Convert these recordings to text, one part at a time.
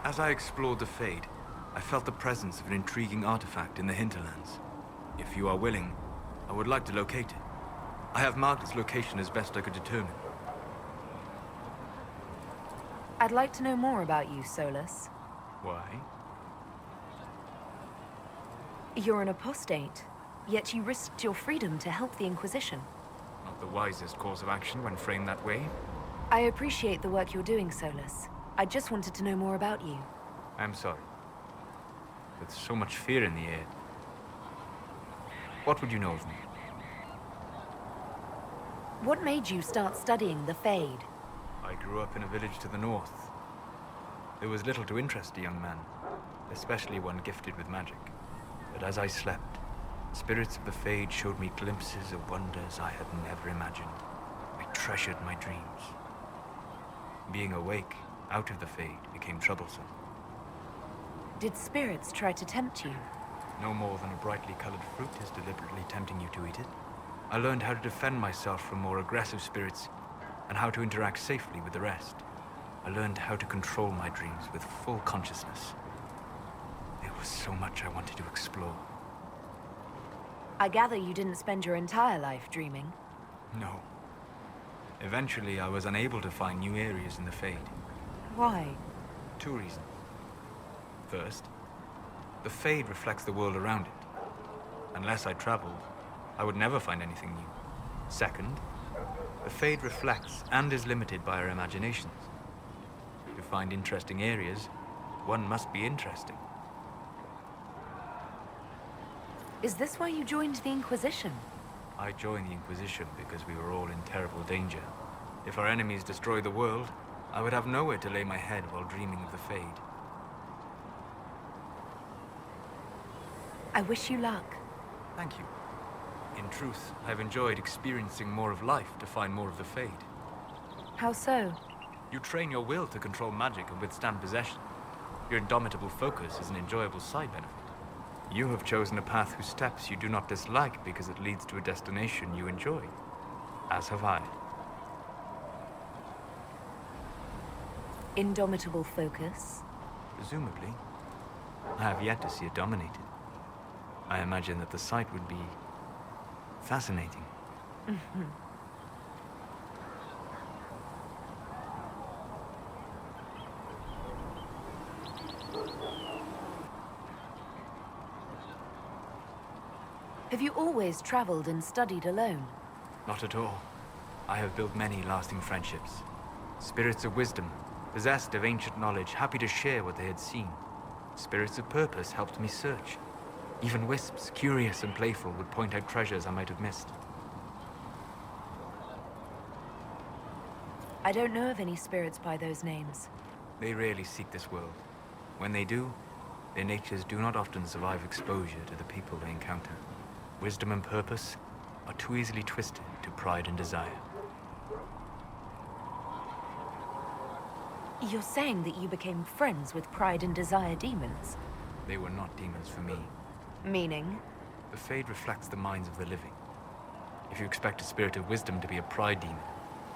As I explored the Fade, I felt the presence of an intriguing artifact in the hinterlands. If you are willing, I would like to locate it. I have marked its location as best I could determine. I'd like to know more about you, Solus. Why? You're an apostate, yet you risked your freedom to help the Inquisition. Not the wisest course of action when framed that way. I appreciate the work you're doing, Solus. I just wanted to know more about you. I'm sorry. With so much fear in the air. What would you know of me? What made you start studying the Fade? I grew up in a village to the north. There was little to interest a young man, especially one gifted with magic. But as I slept, spirits of the Fade showed me glimpses of wonders I had never imagined. I treasured my dreams. Being awake, out of the Fade, became troublesome. Did spirits try to tempt you? No more than a brightly colored fruit is deliberately tempting you to eat it. I learned how to defend myself from more aggressive spirits, and how to interact safely with the rest. I learned how to control my dreams with full consciousness. There was so much I wanted to explore. I gather you didn't spend your entire life dreaming. No. Eventually, I was unable to find new areas in the Fade. Why? 2 reasons. First, the Fade reflects the world around it. Unless I traveled, I would never find anything new. Second, the Fade reflects and is limited by our imaginations. To find interesting areas, one must be interesting. Is this why you joined the Inquisition? I joined the Inquisition because we were all in terrible danger. If our enemies destroyed the world, I would have nowhere to lay my head while dreaming of the Fade. I wish you luck. Thank you. In truth, I've enjoyed experiencing more of life to find more of the Fade. How so? You train your will to control magic and withstand possession. Your indomitable focus is an enjoyable side benefit. You have chosen a path whose steps you do not dislike because it leads to a destination you enjoy. As have I. Indomitable focus? Presumably. I have yet to see it dominated. I imagine that the sight would be fascinating. Have you always traveled and studied alone? Not at all. I have built many lasting friendships. Spirits of wisdom, possessed of ancient knowledge, happy to share what they had seen. Spirits of purpose helped me search. Even wisps, curious and playful, would point out treasures I might have missed. I don't know of any spirits by those names. They rarely seek this world. When they do, their natures do not often survive exposure to the people they encounter. Wisdom and purpose are too easily twisted to pride and desire. You're saying that you became friends with pride and desire demons? They were not demons for me. Meaning? The Fade reflects the minds of the living. If you expect a spirit of wisdom to be a pride demon,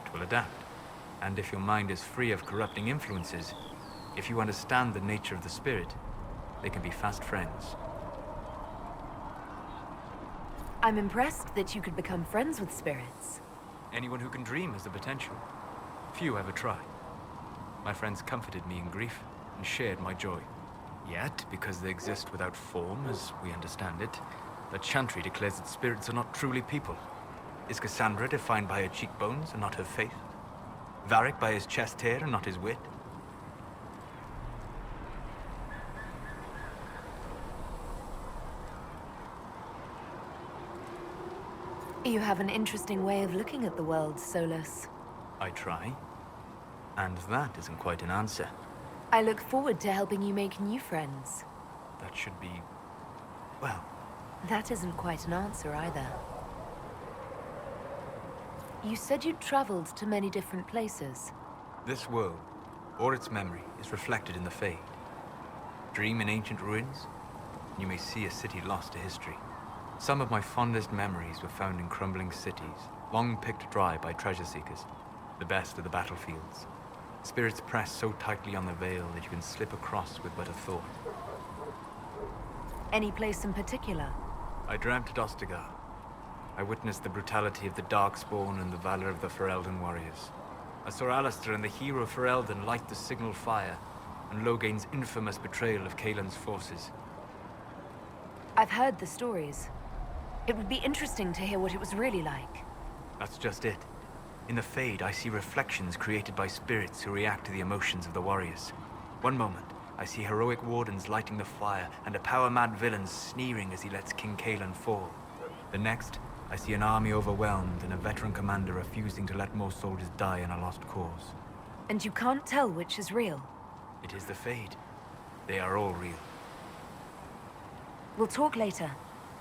it will adapt. And if your mind is free of corrupting influences, if you understand the nature of the spirit, they can be fast friends. I'm impressed that you could become friends with spirits. Anyone who can dream has the potential. Few ever try. My friends comforted me in grief and shared my joy. Yet, because they exist without form, as we understand it, the Chantry declares that spirits are not truly people. Is Cassandra defined by her cheekbones and not her faith? Varric by his chest hair and not his wit? You have an interesting way of looking at the world, Solus. I try. And that isn't quite an answer. I look forward to helping you make new friends. That should be... well... That isn't quite an answer either. You said you'd traveled to many different places. This world, or its memory, is reflected in the Fade. Dream in ancient ruins, and you may see a city lost to history. Some of my fondest memories were found in crumbling cities, long picked dry by treasure seekers, the best of the battlefields. Spirits press so tightly on the veil that you can slip across with but a thought. Any place in particular? I dreamt at Ostagar. I witnessed the brutality of the Darkspawn and the valor of the Ferelden warriors. I saw Alistair and the hero Ferelden light the signal fire, and Logain's infamous betrayal of Kaelin's forces. I've heard the stories. It would be interesting to hear what it was really like. That's just it. In the Fade, I see reflections created by spirits who react to the emotions of the warriors. One moment, I see heroic wardens lighting the fire, and a power-mad villain sneering as he lets King Kaelin fall. The next, I see an army overwhelmed and a veteran commander refusing to let more soldiers die in a lost cause. And you can't tell which is real? It is the Fade. They are all real. We'll talk later.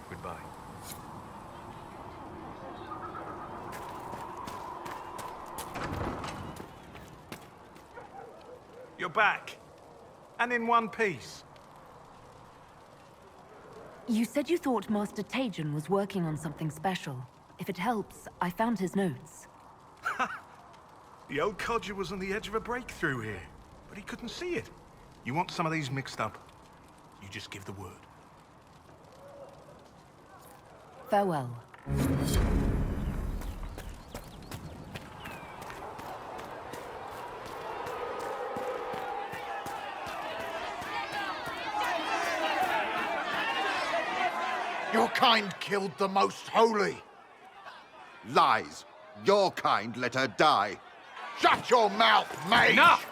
Goodbye. You're back. And in one piece. You said you thought Master Tajan was working on something special. If it helps, I found his notes. The old codger was on the edge of a breakthrough here, but he couldn't see it. You want some of these mixed up? You just give the word. Farewell. Your kind killed the most holy. Lies. Your kind let her die. Shut your mouth, mage! Enough!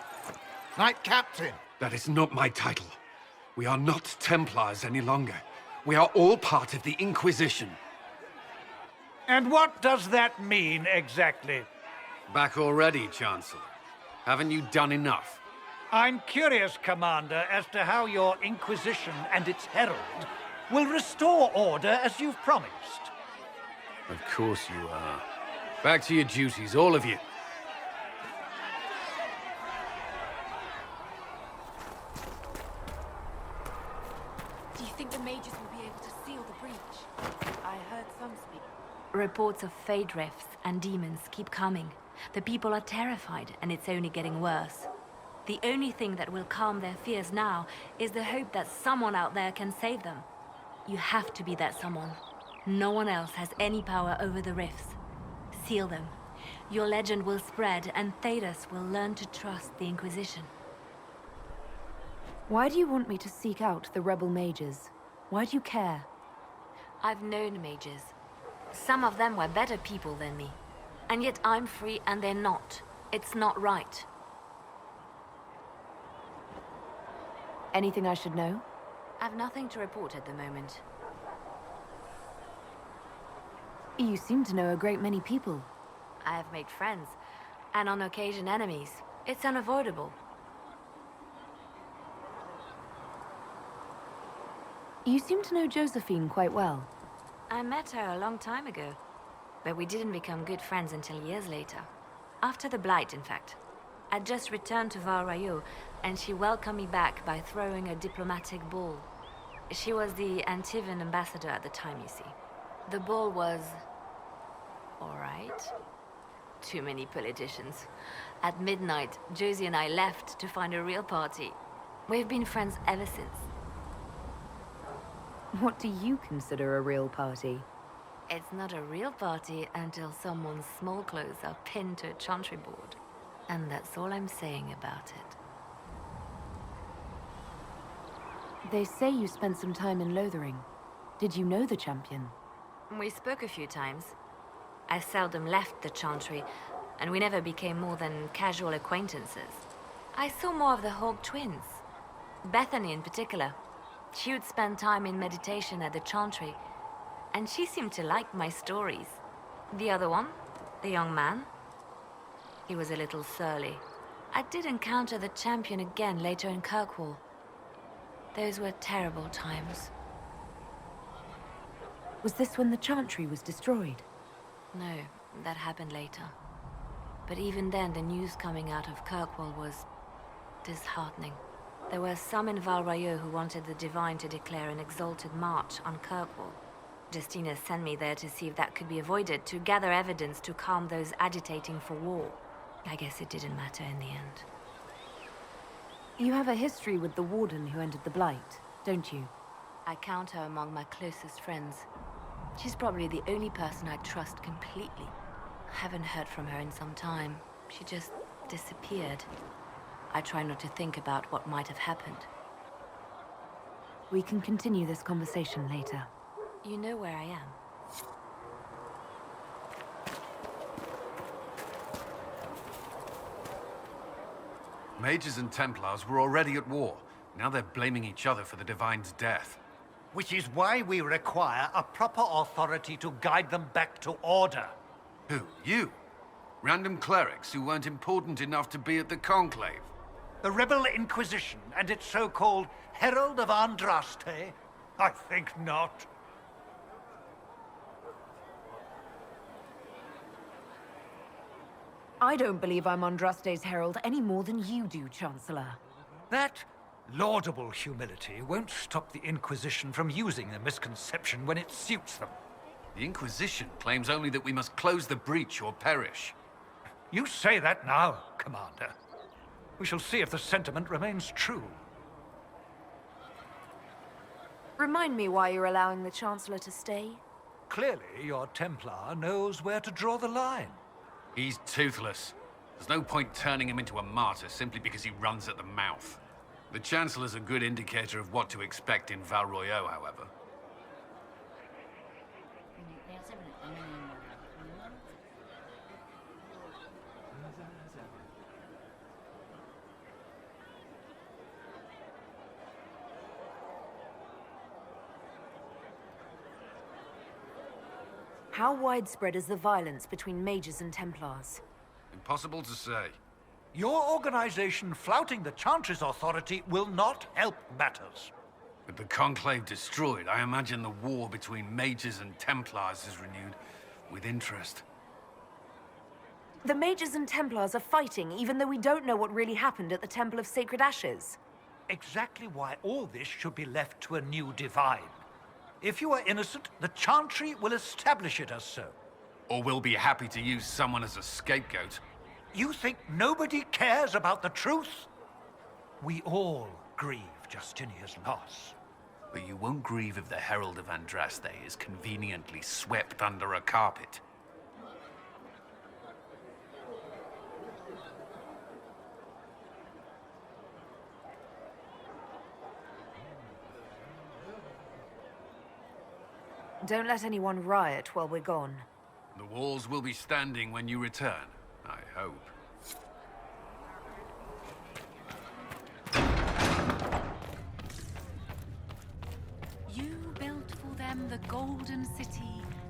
Knight Captain. That is not my title. We are not Templars any longer. We are all part of the Inquisition. And what does that mean, exactly? Back already, Chancellor. Haven't you done enough? I'm curious, Commander, as to how your Inquisition and its herald will restore order as you've promised. Of course you are. Back to your duties, all of you. Do you think the mages will be able to seal the breach? I heard some speak. Reports of Fade rifts and demons keep coming. The people are terrified, and it's only getting worse. The only thing that will calm their fears now is the hope that someone out there can save them. You have to be that someone. No one else has any power over the rifts. Seal them. Your legend will spread, and Thedas will learn to trust the Inquisition. Why do you want me to seek out the rebel mages? Why do you care? I've known mages. Some of them were better people than me. And yet I'm free and they're not. It's not right. Anything I should know? I've nothing to report at the moment. You seem to know a great many people. I have made friends, and on occasion enemies. It's unavoidable. You seem to know Josephine quite well. I met her a long time ago, but we didn't become good friends until years later. After the Blight, in fact. I'd just returned to Val Rayo, and she welcomed me back by throwing a diplomatic ball. She was the Antivan ambassador at the time, you see. The ball was... all right. Too many politicians. At midnight, Josie and I left to find a real party. We've been friends ever since. What do you consider a real party? It's not a real party until someone's small clothes are pinned to a chantry board. And that's all I'm saying about it. They say you spent some time in Lothering. Did you know the champion? We spoke a few times. I seldom left the chantry, and we never became more than casual acquaintances. I saw more of the Hawk twins. Bethany in particular. She would spend time in meditation at the chantry, and she seemed to like my stories. The other one, the young man, he was a little surly. I did encounter the champion again later in Kirkwall. Those were terrible times. Was this when the chantry was destroyed? No, that happened later. But even then, the news coming out of Kirkwall was disheartening. There were some in Val Rayo who wanted the Divine to declare an exalted march on Kirkwall. Justina sent me there to see if that could be avoided, to gather evidence to calm those agitating for war. I guess it didn't matter in the end. You have a history with the warden who entered the Blight, don't you? I count her among my closest friends. She's probably the only person I trust completely. I haven't heard from her in some time. She just disappeared. I try not to think about what might have happened. We can continue this conversation later. You know where I am. Mages and Templars were already at war. Now they're blaming each other for the Divine's death. Which is why we require a proper authority to guide them back to order. Who? You? Random clerics who weren't important enough to be at the Conclave? The Rebel Inquisition and its so-called Herald of Andraste? I think not. I don't believe I'm Andraste's herald any more than you do, Chancellor. That laudable humility won't stop the Inquisition from using the misconception when it suits them. The Inquisition claims only that we must close the breach or perish. You say that now, Commander. We shall see if the sentiment remains true. Remind me why you're allowing the Chancellor to stay? Clearly, your Templar knows where to draw the line. He's toothless. There's no point turning him into a martyr simply because he runs at the mouth. The Chancellor's a good indicator of what to expect in Val Royeaux, however. How widespread is the violence between mages and Templars? Impossible to say. Your organization flouting the Chantry's authority will not help matters. With the Conclave destroyed, I imagine the war between mages and Templars is renewed with interest. The mages and Templars are fighting, even though we don't know what really happened at the Temple of Sacred Ashes. Exactly why all this should be left to a new divine. If you are innocent, the Chantry will establish it as so. Or we'll be happy to use someone as a scapegoat. You think nobody cares about the truth? We all grieve Justinia's loss. But you won't grieve if the Herald of Andraste is conveniently swept under a carpet. Don't let anyone riot while we're gone. The walls will be standing when you return, I hope. You built for them the Golden City,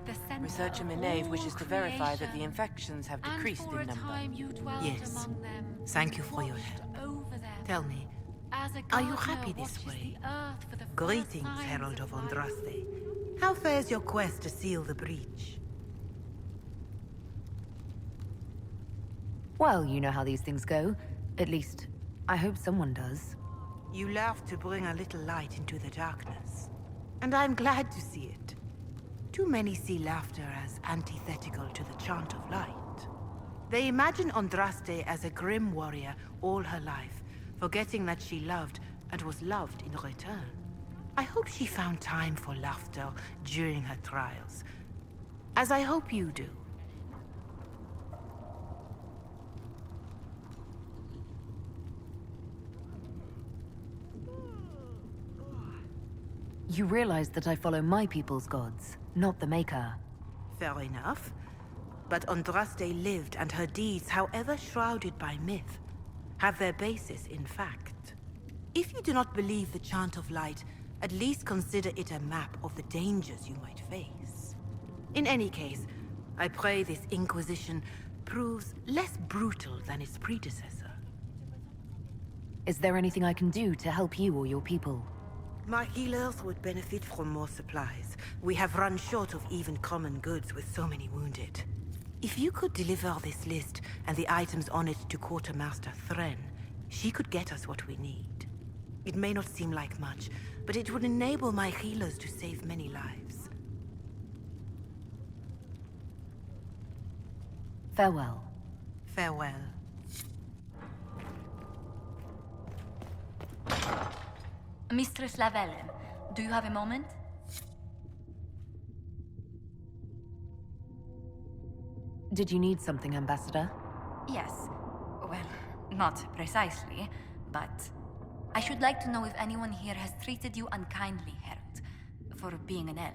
the center Researcher of Minave all wishes to verify that the creation. infections have And decreased for in a number. time you dwelt Yes. among them, Thank you for your watched help. over them. Tell me, As a are you gardener happy this watches way? the earth for the first Greetings, signs Herald of life. Andraste. How fares your quest to seal the breach? Well, you know how these things go. At least, I hope someone does. You love to bring a little light into the darkness. And I'm glad to see it. Too many see laughter as antithetical to the chant of light. They imagine Andraste as a grim warrior all her life, forgetting that she loved and was loved in return. I hope she found time for laughter during her trials, as I hope you do. You realize that I follow my people's gods, not the Maker. Fair enough. But Andraste lived, and her deeds, however shrouded by myth, have their basis in fact. If you do not believe the Chant of Light, at least consider it a map of the dangers you might face. In any case, I pray this Inquisition proves less brutal than its predecessor. Is there anything I can do to help you or your people? My healers would benefit from more supplies. We have run short of even common goods with so many wounded. If you could deliver this list and the items on it to Quartermaster Thren, she could get us what we need. It may not seem like much, but it would enable my healers to save many lives. Farewell. Farewell. Mistress Lavellen, do you have a moment? Did you need something, Ambassador? Yes. Well, not precisely, but I should like to know if anyone here has treated you unkindly, Herald, for being an elf.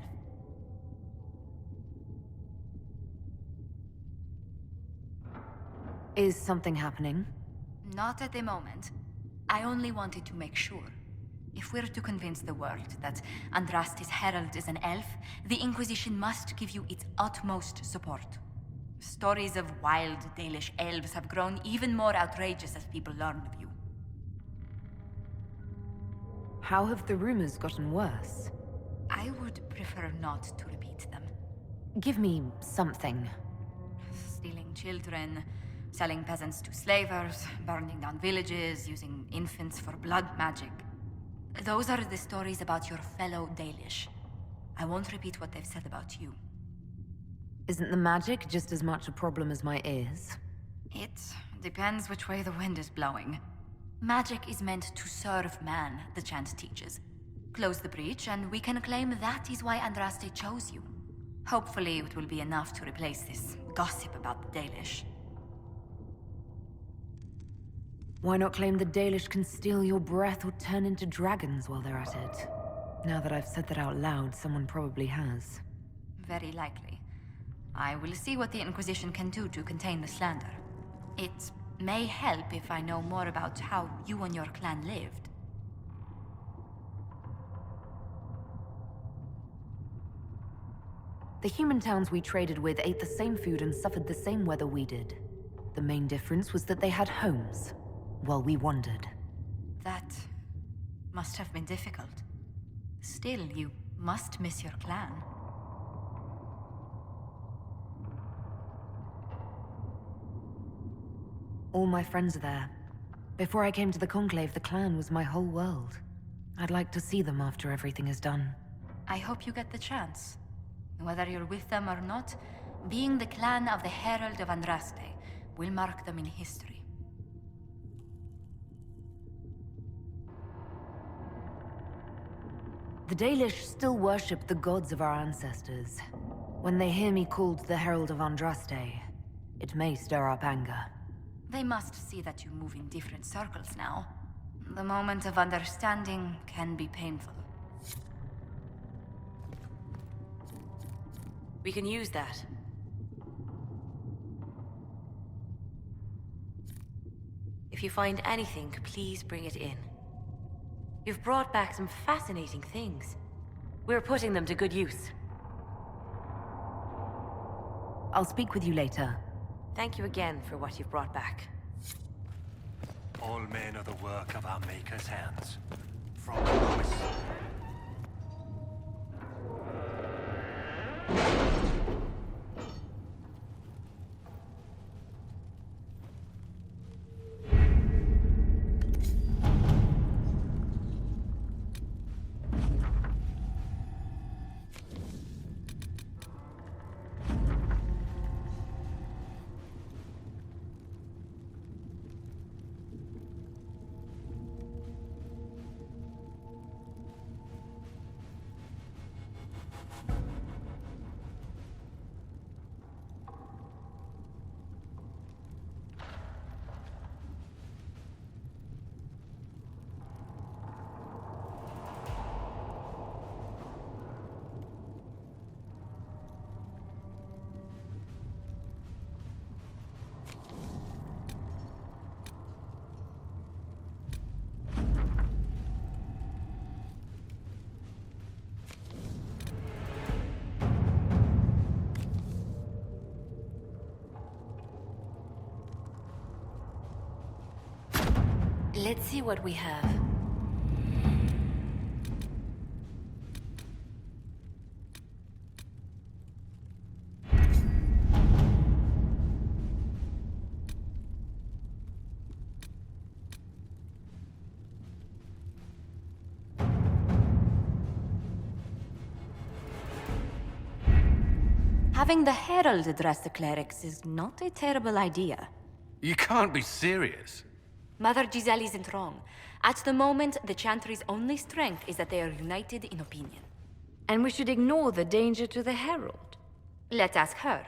Is something happening? Not at the moment. I only wanted to make sure. If we're to convince the world that Andraste's herald is an elf, the Inquisition must give you its utmost support. Stories of wild Dalish elves have grown even more outrageous as people learn of you. How have the rumors gotten worse? I would prefer not to repeat them. Give me something. Stealing children, selling peasants to slavers, burning down villages, using infants for blood magic. Those are the stories about your fellow Dalish. I won't repeat what they've said about you. Isn't the magic just as much a problem as my ears? It depends which way the wind is blowing. Magic is meant to serve man, the chant teaches. Close the breach, and we can claim that is why Andraste chose you. Hopefully it will be enough to replace this gossip about the Dalish. Why not claim the Dalish can steal your breath or turn into dragons while they're at it? Now that I've said that out loud, someone probably has. Very likely. I will see what the Inquisition can do to contain the slander. It may help if I know more about how you and your clan lived. The human towns we traded with ate the same food and suffered the same weather we did. The main difference was that they had homes, while we wandered. That must have been difficult. Still, you must miss your clan. All my friends are there. Before I came to the Conclave, the clan was my whole world. I'd like to see them after everything is done. I hope you get the chance. Whether you're with them or not, being the clan of the Herald of Andraste will mark them in history. The Dalish still worship the gods of our ancestors. When they hear me called the Herald of Andraste, it may stir up anger. They must see that you move in different circles now. The moment of understanding can be painful. We can use that. If you find anything, please bring it in. You've brought back some fascinating things. We're putting them to good use. I'll speak with you later. Thank you again for what you've brought back. All men are the work of our Maker's hands. From the lowest... Let's see what we have. Having the Herald address the clerics is not a terrible idea. You can't be serious. Mother Giselle isn't wrong. At the moment, the Chantry's only strength is that they are united in opinion. And we should ignore the danger to the Herald. Let's ask her.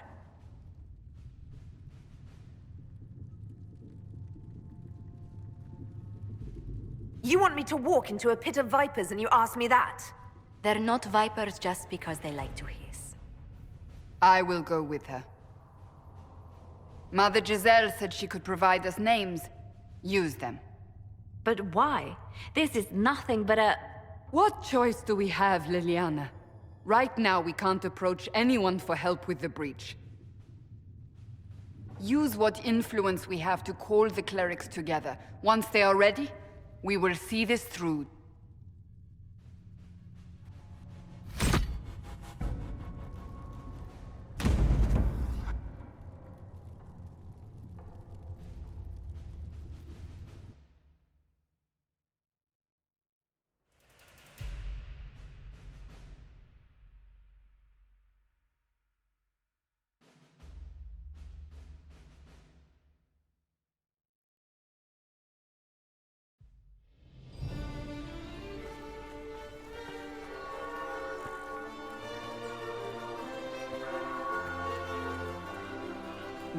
You want me to walk into a pit of vipers and you ask me that? They're not vipers just because they like to hiss. I will go with her. Mother Giselle said she could provide us names. Use them. But why? This is nothing but a... What choice do we have, Liliana? Right now, we can't approach anyone for help with the breach. Use what influence we have to call the clerics together. Once they are ready, we will see this through.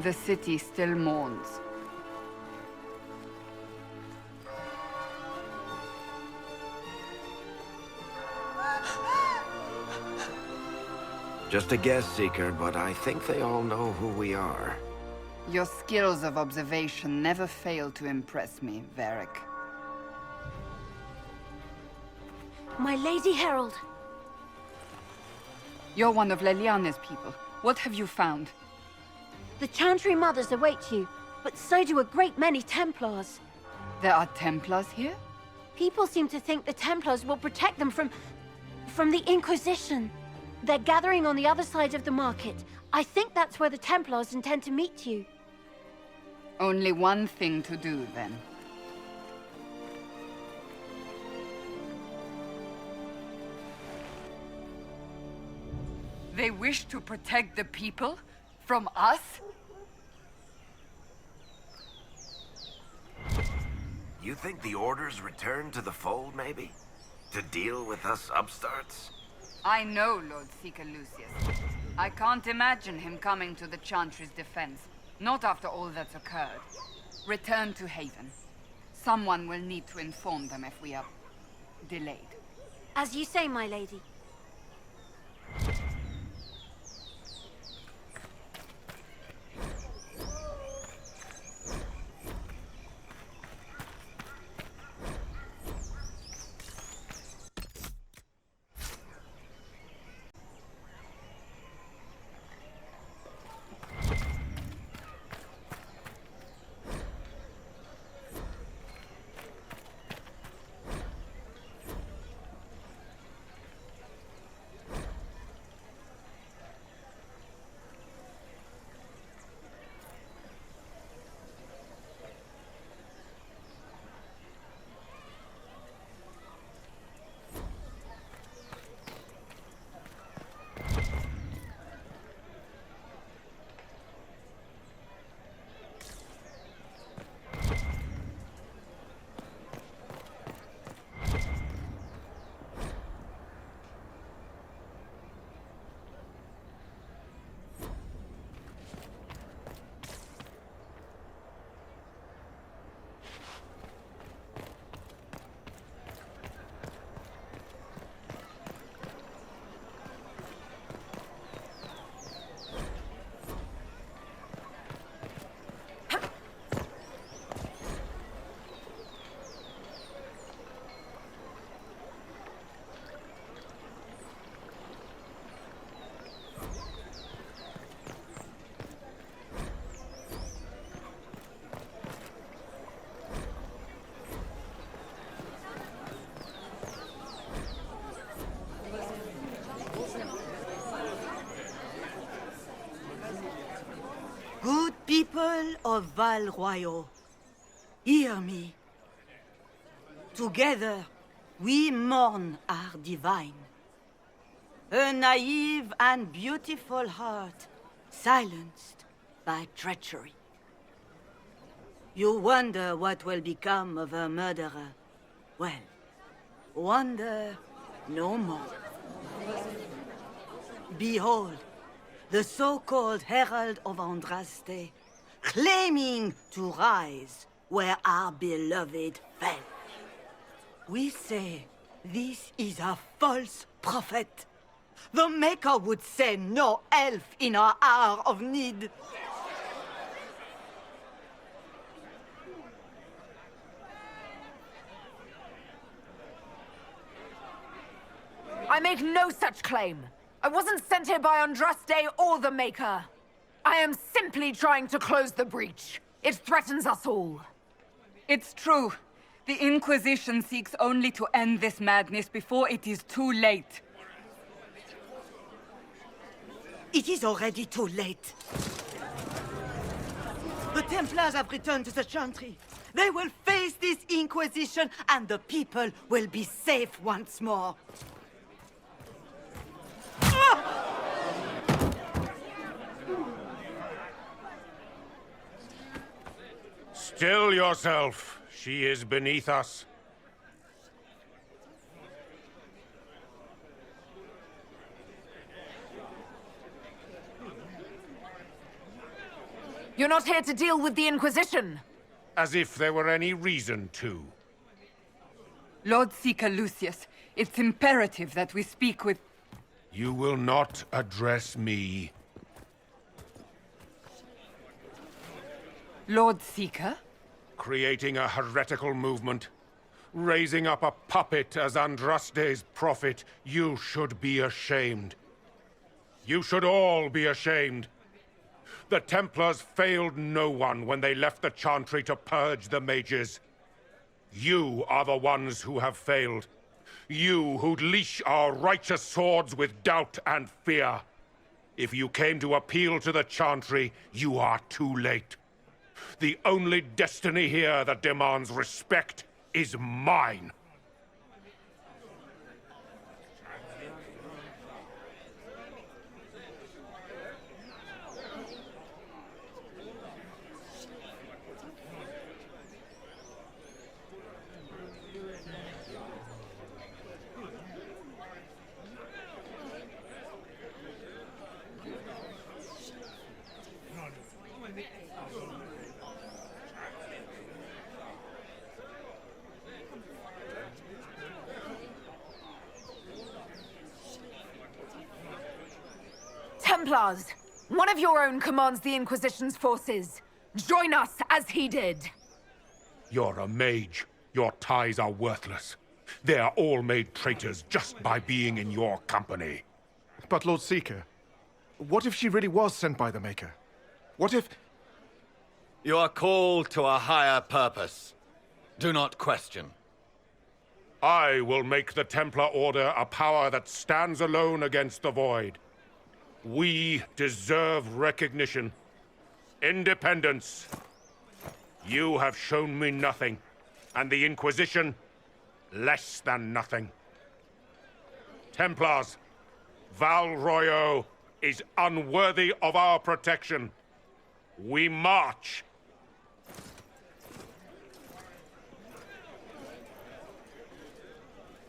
The city still mourns. Just a guess, Seeker, but I think they all know who we are. Your skills of observation never fail to impress me, Varric. My Lady Herald. You're one of Leliana's people. What have you found? The Chantry Mothers await you, but so do a great many Templars. There are Templars here? People seem to think the Templars will protect them from the Inquisition. They're gathering on the other side of the market. I think that's where the Templars intend to meet you. Only one thing to do, then. They wish to protect the people? From us? You think the Order's returned to the fold, maybe? To deal with us upstarts? I know Lord Seeker Lucius. I can't imagine him coming to the Chantry's defense. Not after all that's occurred. Return to Haven. Someone will need to inform them if we are delayed. As you say, my lady. Good people of Val Royal, hear me. Together, we mourn our divine. A naive and beautiful heart, silenced by treachery. You wonder what will become of a murderer. Well, wonder no more. Behold, the so-called Herald of Andraste, claiming to rise where our beloved fell. We say this is a false prophet. The Maker would send no elf in our hour of need. I make no such claim. I wasn't sent here by Andraste or the Maker. I am simply trying to close the breach. It threatens us all. It's true. The Inquisition seeks only to end this madness before it is too late. It is already too late. The Templars have returned to the Chantry. They will face this Inquisition, and the people will be safe once more. Still yourself. She is beneath us. You're not here to deal with the Inquisition. As if there were any reason to. Lord Seeker Lucius, it's imperative that we speak with... You will not address me. Lord Seeker? Creating a heretical movement. Raising up a puppet as Andraste's prophet. You should be ashamed. You should all be ashamed. The Templars failed no one when they left the Chantry to purge the mages. You are the ones who have failed. You who'd leash our righteous swords with doubt and fear. If you came to appeal to the Chantry, you are too late. The only destiny here that demands respect is mine. Templars! One of your own commands the Inquisition's forces. Join us as he did. You're a mage. Your ties are worthless. They're all made traitors just by being in your company. But Lord Seeker, what if she really was sent by the Maker? What if... You are called to a higher purpose. Do not question. I will make the Templar Order a power that stands alone against the Void. We deserve recognition. Independence. You have shown me nothing, and the Inquisition, less than nothing. Templars, Val Royeaux is unworthy of our protection. We march.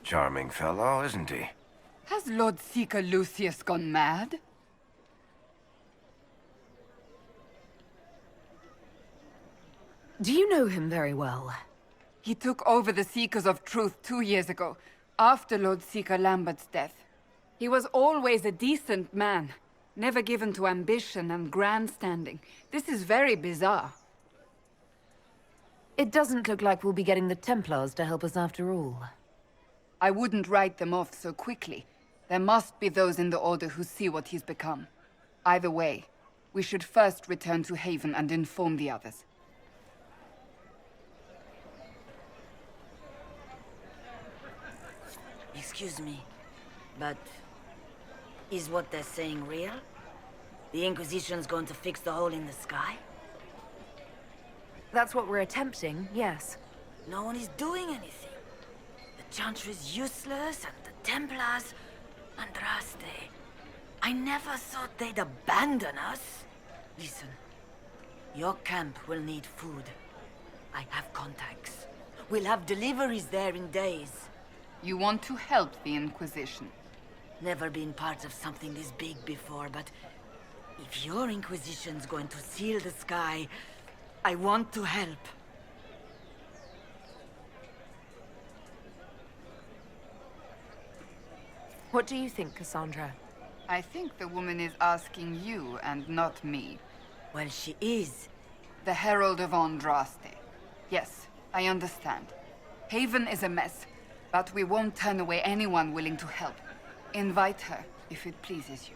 Charming fellow, isn't he? Has Lord Seeker Lucius gone mad? Do you know him very well? He took over the Seekers of Truth 2 years ago, after Lord Seeker Lambert's death. He was always a decent man, never given to ambition and grandstanding. This is very bizarre. It doesn't look like we'll be getting the Templars to help us after all. I wouldn't write them off so quickly. There must be those in the Order who see what he's become. Either way, we should first return to Haven and inform the others. Excuse me, but is what they're saying real? The Inquisition's going to fix the hole in the sky? That's what we're attempting, yes. No one is doing anything. The Chantry's useless, and the Templars... Andraste. I never thought they'd abandon us. Listen, your camp will need food. I have contacts. We'll have deliveries there in days. You want to help the Inquisition? Never been part of something this big before, but if your Inquisition's going to seal the sky, I want to help. What do you think, Cassandra? I think the woman is asking you and not me. Well, she is. The Herald of Andraste. Yes, I understand. Haven is a mess, but we won't turn away anyone willing to help. Invite her, if it pleases you.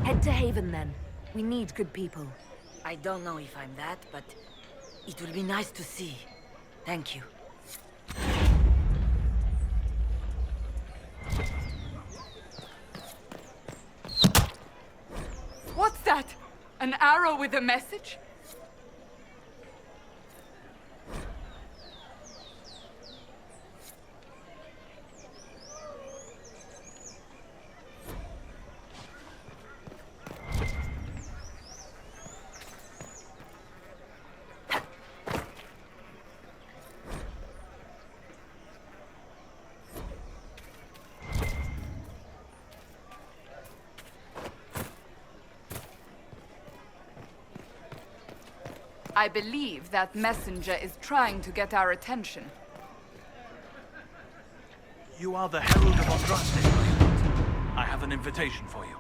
Head to Haven, then. We need good people. I don't know if I'm that, but it will be nice to see. Thank you. What's that? An arrow with a message? I believe that messenger is trying to get our attention. You are the Herald of Andraste. I have an invitation for you.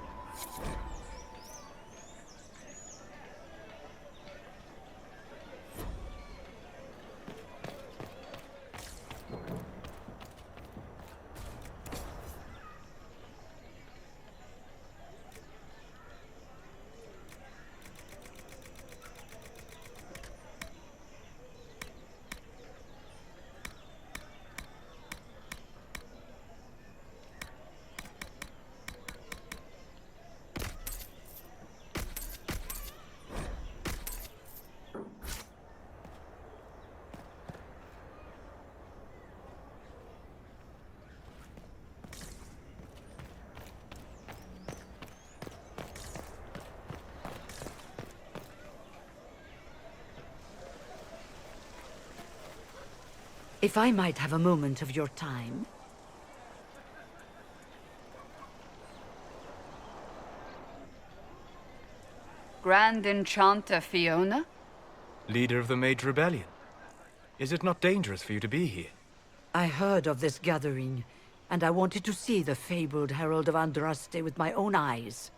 If I might have a moment of your time. Grand Enchanter Fiona? Leader of the Mage Rebellion. Is it not dangerous for you to be here? I heard of this gathering, and I wanted to see the fabled Herald of Andraste with my own eyes.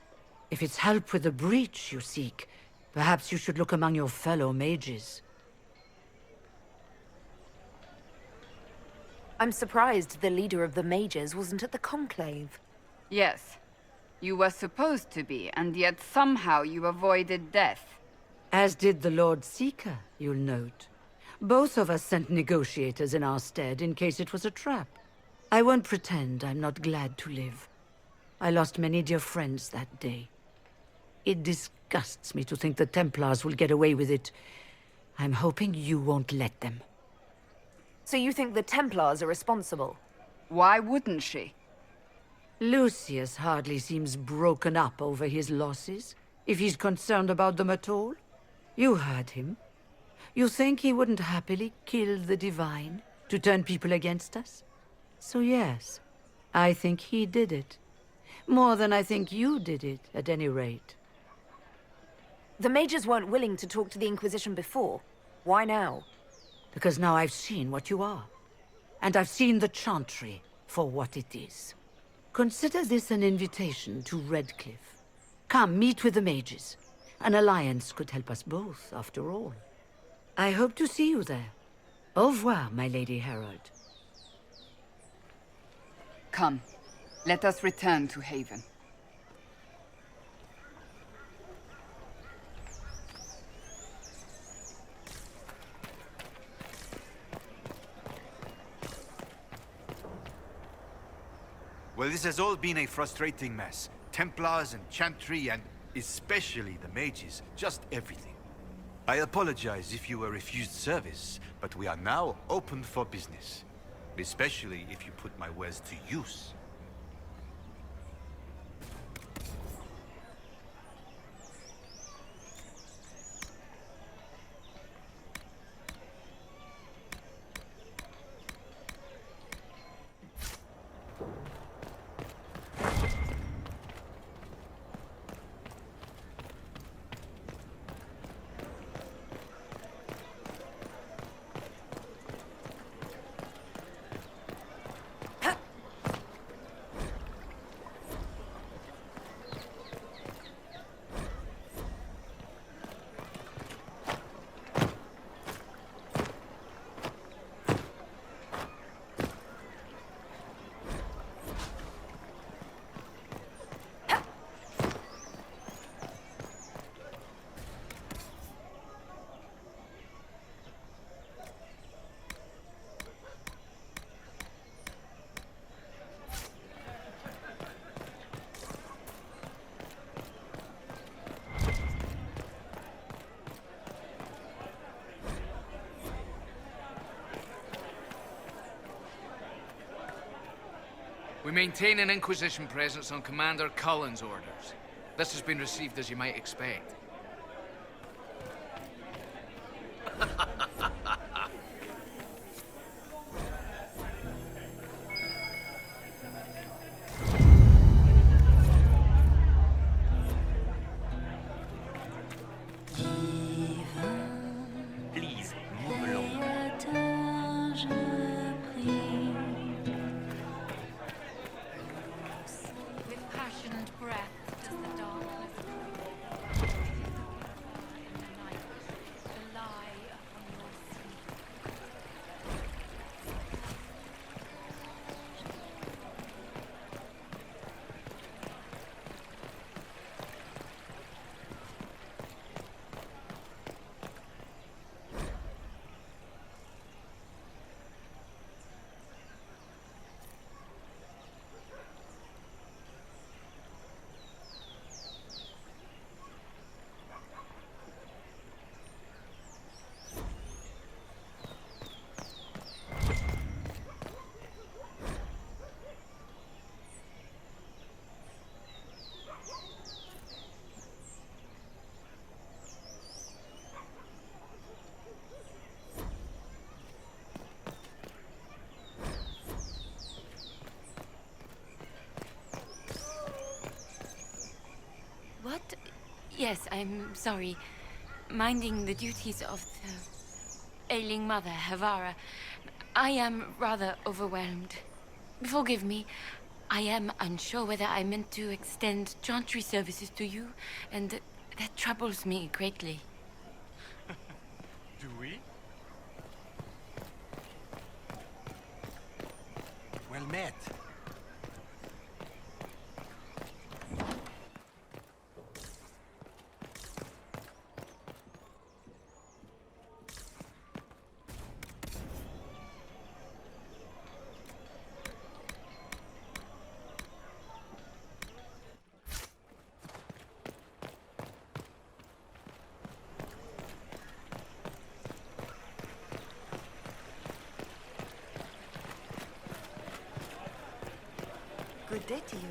If it's help with the breach you seek, perhaps you should look among your fellow mages. I'm surprised the leader of the mages wasn't at the conclave. Yes. You were supposed to be, and yet somehow you avoided death. As did the Lord Seeker, you'll note. Both of us sent negotiators in our stead in case it was a trap. I won't pretend I'm not glad to live. I lost many dear friends that day. It disgusts me to think the Templars will get away with it. I'm hoping you won't let them. So you think the Templars are responsible? Why wouldn't she? Lucius hardly seems broken up over his losses, if he's concerned about them at all. You heard him. You think he wouldn't happily kill the Divine to turn people against us? So yes, I think he did it. More than I think you did it, at any rate. The mages weren't willing to talk to the Inquisition before. Why now? Because now I've seen what you are. And I've seen the Chantry for what it is. Consider this an invitation to Redcliffe. Come, meet with the mages. An alliance could help us both, after all. I hope to see you there. Au revoir, my Lady Herald. Come, let us return to Haven. Well, this has all been a frustrating mess. Templars and Chantry and especially the mages. Just everything. I apologize if you were refused service, but we are now open for business. Especially if you put my wares to use. We maintain an Inquisition presence on Commander Cullen's orders. This has been received as you might expect. Please, move along. With passionate breath does the darkness lie upon your sleep. What? Yes, I'm sorry. Minding the duties of the ailing mother, Havara. I am rather overwhelmed. Forgive me. I am unsure whether I meant to extend chantry services to you, and that troubles me greatly. Do we? Well met. Good day to you.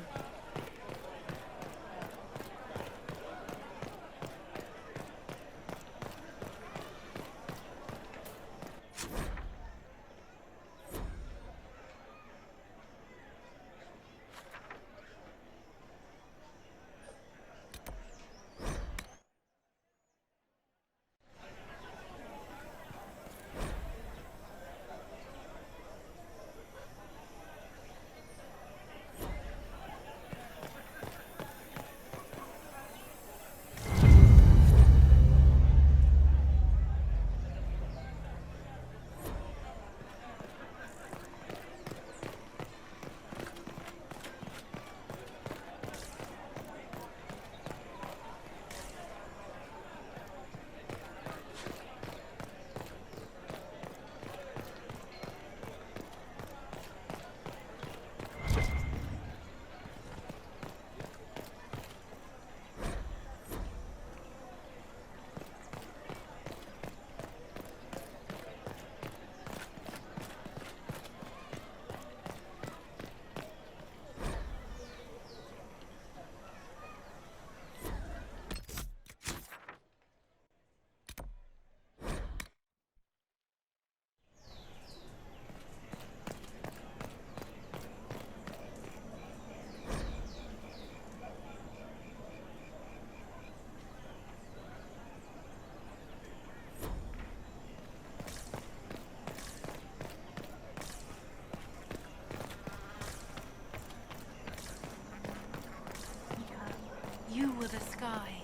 You were the sky.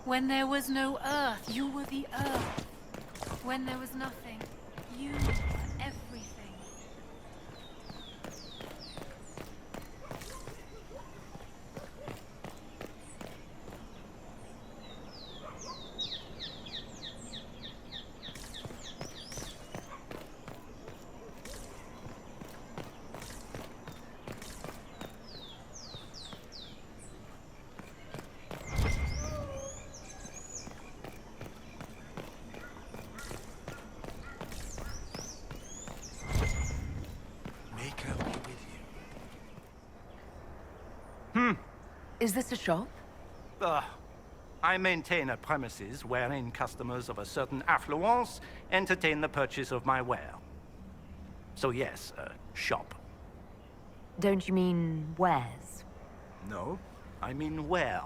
When there was no earth, you were the earth. When there was nothing, you were everything. Is this a shop? I maintain a premises wherein customers of a certain affluence entertain the purchase of my ware. So yes, a shop. Don't you mean wares? No, I mean ware.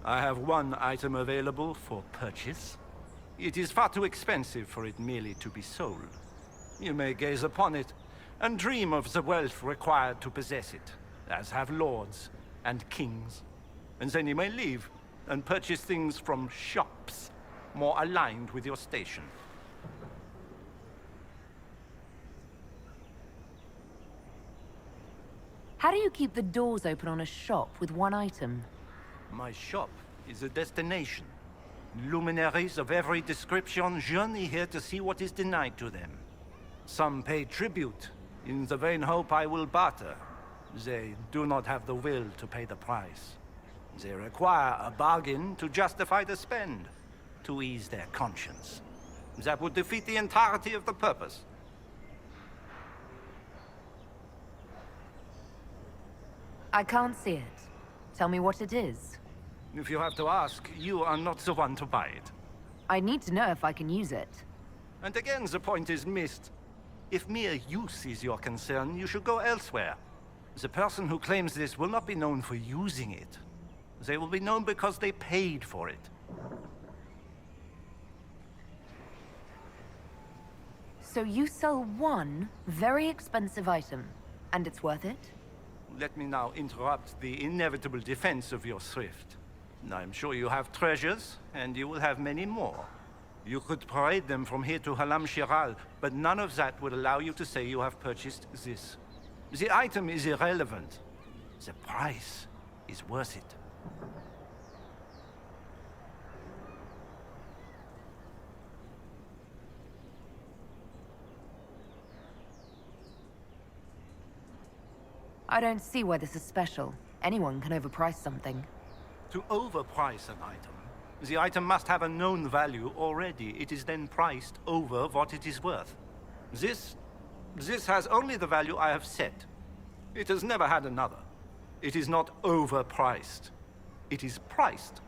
I have one item available for purchase. It is far too expensive for it merely to be sold. You may gaze upon it and dream of the wealth required to possess it, as have lords and kings. And then you may leave and purchase things from shops more aligned with your station. How do you keep the doors open on a shop with one item? My shop is a destination. Luminaries of every description journey here to see what is denied to them. Some pay tribute, in the vain hope I will barter. They do not have the will to pay the price. They require a bargain to justify the spend, to ease their conscience. That would defeat the entirety of the purpose. I can't see it. Tell me what it is. If you have to ask, you are not the one to buy it. I need to know if I can use it. And again, the point is missed. If mere use is your concern, you should go elsewhere. The person who claims this will not be known for using it. They will be known because they paid for it. So you sell one very expensive item, and it's worth it? Let me now interrupt the inevitable defense of your thrift. I'm sure you have treasures, and you will have many more. You could parade them from here to Halam Shiral, but none of that would allow you to say you have purchased this. The item is irrelevant. The price is worth it. I don't see why this is special. Anyone can overprice something. To overprice an item, the item must have a known value already. It is then priced over what it is worth. This has only the value I have set. It has never had another. It is not overpriced. It is priced